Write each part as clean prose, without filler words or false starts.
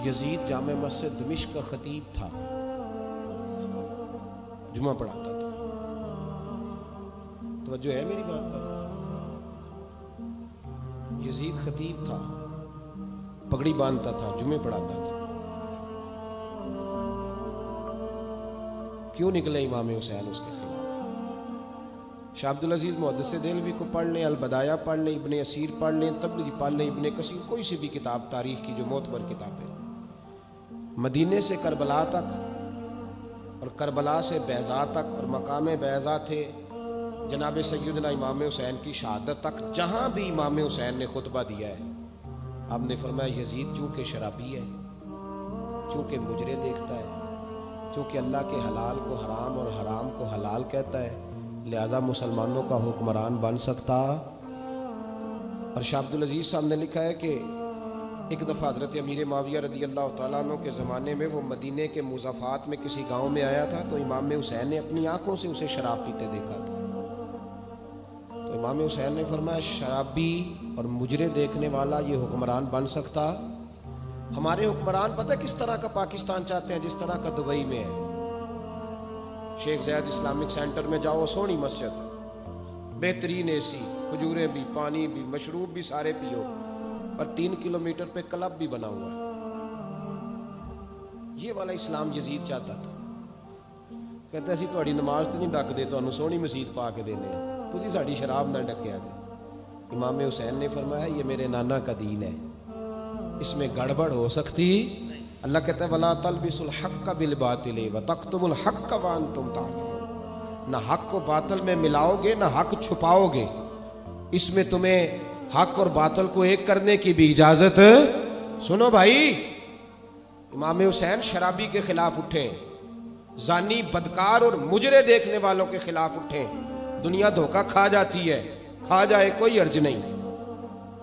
Yazid जामे मस्जिद दमिश्क का खतीब था, जुमा पढ़ाता था। तवज्जो है मेरी बात पर? यजीद खतीब था, पगड़ी बांधता था, जुमे पढ़ाता था। क्यों निकले इमाम हुसैन उसके खिलाफ? शाह अब्दुल अजीज मुहद्दिस देहलवी को पढ़ लें, अलबदाया पढ़ लें, इब्ने असीर पढ़ लें, तबरी पढ़ लें, इब्ने कसीर, कोई सी भी किताब तारीख की जो मोतबर किताब है, मदीने से करबला तक और करबला से बैज़ा तक और मकाम बैज़ा थे जनाब सैयदना इमाम हुसैन की शहादत तक, जहाँ भी इमाम हुसैन ने खुतबा दिया है, आपने फरमाया यजीद चूँकि शराबी है, चूँकि मुजरे देखता है, चूँकि अल्लाह के हलाल को हराम और हराम को हलाल कहता है, लिहाजा मुसलमानों का हुक्मरान बन सकता। और शाह अब्दुल अजीज साहब ने लिखा है कि एक दफ़ा हज़रत अमीर माविया रदी अल्लाह तआला अन्हु के ज़माने में वो मदीने के मुज़ाफ़ात में किसी गांव में आया था, तो इमाम हुसैन ने अपनी आंखों से उसे शराब पीते देखा था। तो इमाम हुसैन ने फरमाया, शराबी और मुजरे देखने वाला ये हुक्मरान बन सकता? हमारे हुक्मरान पता है किस तरह का पाकिस्तान चाहते हैं? जिस तरह का दुबई में है। शेख ज़ैद इस्लामिक सेंटर में जाओ, सोहनी मस्जिद, बेहतरीन एसी, खजूरें भी, पानी भी, मशरूब भी सारे पियो, और 3 किलोमीटर पे क्लब भी बना हुआ है। ये वाला इस्लाम यजीद चाहता था। कहता सी तुहाडी नमाज तो नहीं डकदे, तुहानू सोहनी मसीत पा के देने, तुसी साडी शराब ना डकिया जे। इमाम हुसैन ने फरमाया, ये मेरे नाना का दीन है, इसमें गड़बड़ हो सकती। अल्लाह कहता है, वला तलबिसुल हक्क बिल बातिल व तक्तुमुल हक्क व अंतुम तालमून। ना हक को बातिल में मिलाओगे, ना हक छुपाओगे, इसमें तुम्हें हक और बातिल को एक करने की भी इजाजत। सुनो भाई, इमाम हुसैन शराबी के खिलाफ उठे, जानी, बदकार और मुजरे देखने वालों के खिलाफ उठे। दुनिया धोखा खा जाती है, खा जाए कोई अर्ज नहीं,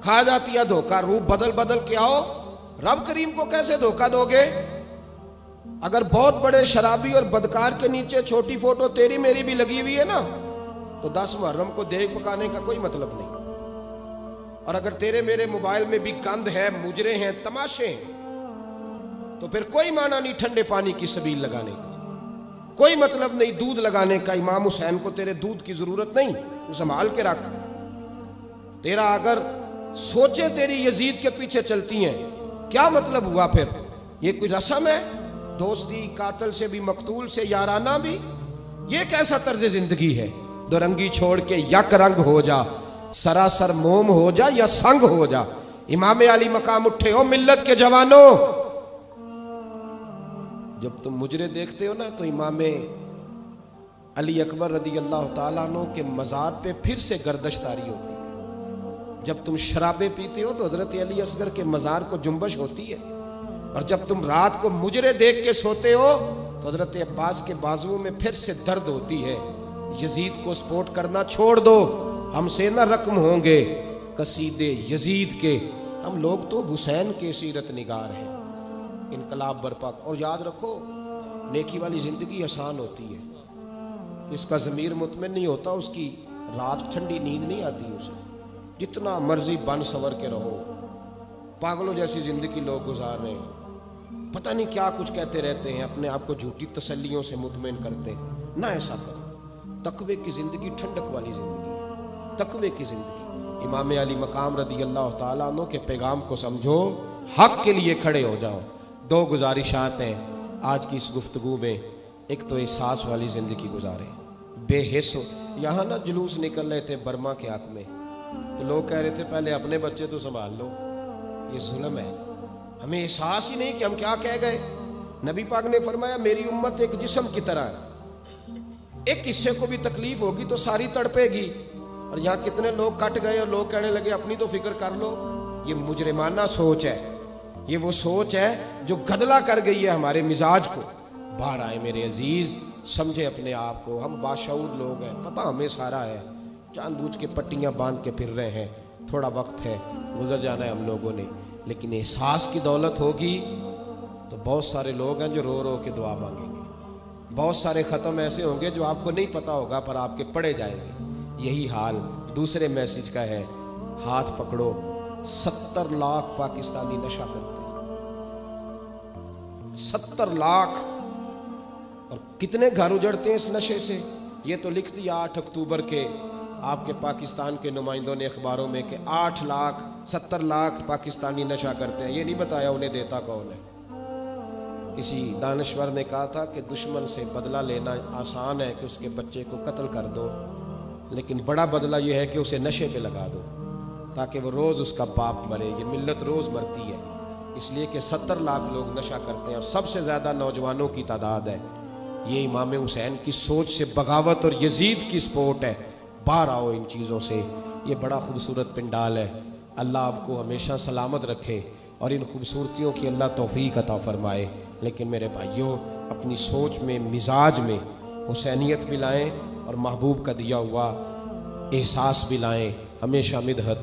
खा जाती है धोखा। रूप बदल बदल के आओ, रब करीम को कैसे धोखा दोगे? अगर बहुत बड़े शराबी और बदकार के नीचे छोटी फोटो तेरी मेरी भी लगी हुई है ना, तो 10 मुहर्रम को देग पकाने का कोई मतलब नहीं। और अगर तेरे मेरे मोबाइल में भी गंद है, मुजरे हैं, तमाशे हैं, तो फिर कोई माना नहीं ठंडे पानी की सबील लगाने का, कोई मतलब नहीं दूध लगाने का। इमाम हुसैन को तेरे दूध की जरूरत नहीं, तू संभाल के रख। तेरा अगर सोचे तेरी यजीद के पीछे चलती हैं, क्या मतलब हुआ फिर? ये कोई रस्म है? दोस्ती कातल से भी, मकतूल से याराना भी? ये कैसा तर्ज जिंदगी है? दो रंगी छोड़ के यक रंग हो जा, सरासर मोम हो जा या संग हो जा। इमाम अली मकाम उठे हो मिल्लत के जवानों। जब तुम मुजरे देखते हो ना, तो इमाम अली अकबर रदी अल्लाह तआला अन्हु के मज़ार पे फिर से गर्दश तारी होती है। जब तुम शराबे पीते हो तो हजरत अली असगर के मज़ार को जुम्बश होती है। और जब तुम रात को मुजरे देख के सोते हो तो हजरत अब्बास के बाजुओं में फिर से दर्द होती है। यजीद को सपोर्ट करना छोड़ दो, हमसे न रकम होंगे कसीदे यजीद के। हम लोग तो हुसैन के सीरत निगार हैं। इनकलाब बरपा। और याद रखो, नेकी वाली जिंदगी आसान होती है। जिसका ज़मीर मुतमिन नहीं होता, उसकी रात ठंडी नींद नहीं आती उसे। जितना मर्जी बन सवर के रहो, पागलों जैसी जिंदगी लोग गुजार रहे हैं, पता नहीं क्या कुछ कहते रहते हैं, अपने आप को झूठी तसल्लियों से मुतमिन करते हैं। ना ऐसा करो। तकवे की जिंदगी ठंडक वाली जिंदगी है, तकवे की जिंदगी। इमाम अली मकाम रदी अल्लाह तआला अन्हु के पैगाम को समझो, हक के लिए खड़े हो जाओ। 2 गुजारिशात हैं आज की इस गुफ्तगू में। एक तो एहसास वाली जिंदगी गुजारें, बेहिस हो। यहाँ ना जुलूस निकल रहे थे बर्मा के हक में, तो लोग कह रहे थे पहले अपने बच्चे तो संभाल लो। ये जुल्म है। हमें एहसास ही नहीं कि हम क्या कह गए। नबी पाक ने फरमाया, मेरी उम्मत एक जिस्म की तरह है, एक हिस्से को भी तकलीफ होगी तो सारी तड़पेगी। और यहाँ कितने लोग कट गए और लोग कहने लगे अपनी तो फिक्र कर लो। ये मुजरिमाना सोच है, ये वो सोच है जो गदला कर गई है हमारे मिजाज को। बाहर आए मेरे अजीज, समझे अपने आप को। हम बाशऊर लोग हैं, पता हमें सारा है, जानबूझ के पट्टियां बांध के फिर रहे हैं। थोड़ा वक्त है, गुजर जाना है हम लोगों ने। लेकिन एहसास की दौलत होगी तो बहुत सारे लोग हैं जो रो रो के दुआ मांगेंगे। बहुत सारे ख़त्म ऐसे होंगे जो आपको नहीं पता होगा पर आपके पड़े जाएंगे। यही हाल दूसरे मैसेज का है, हाथ पकड़ो। 70 लाख पाकिस्तानी नशा करते हैं, 70 लाख। और कितने घर उजड़ते हैं इस नशे से। ये तो लिख दिया 8 अक्टूबर के आपके पाकिस्तान के नुमाइंदों ने अखबारों में कि 8 लाख 70 लाख पाकिस्तानी नशा करते हैं। ये नहीं बताया उन्हें देता कौन है। किसी दानश्वर ने कहा था कि दुश्मन से बदला लेना आसान है कि उसके बच्चे को कत्ल कर दो, लेकिन बड़ा बदला यह है कि उसे नशे पे लगा दो ताकि वो रोज़ उसका बाप मरे। ये मिल्लत रोज़ मरती है, इसलिए कि 70 लाख लोग नशा करते हैं और सबसे ज़्यादा नौजवानों की तादाद है। ये इमाम हुसैन की सोच से बगावत और यजीद की सपोर्ट है। बाहर आओ इन चीज़ों से। ये बड़ा खूबसूरत पिंडाल है। अल्लाह आपको हमेशा सलामत रखे और इन खूबसूरतियों की अल्लाह तौफीक अता फरमाए। लेकिन मेरे भाइयों, अपनी सोच में, मिजाज में हुसैनियत भी लाएँ और महबूब का दिया हुआ एहसास भी लाएँ। हमेशा मिदहत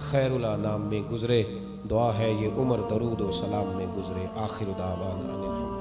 खैरुल अनाम में गुज़रे। दुआ है ये उम्र दरूद व सलाम में गुज़रे। आखिर दावाना।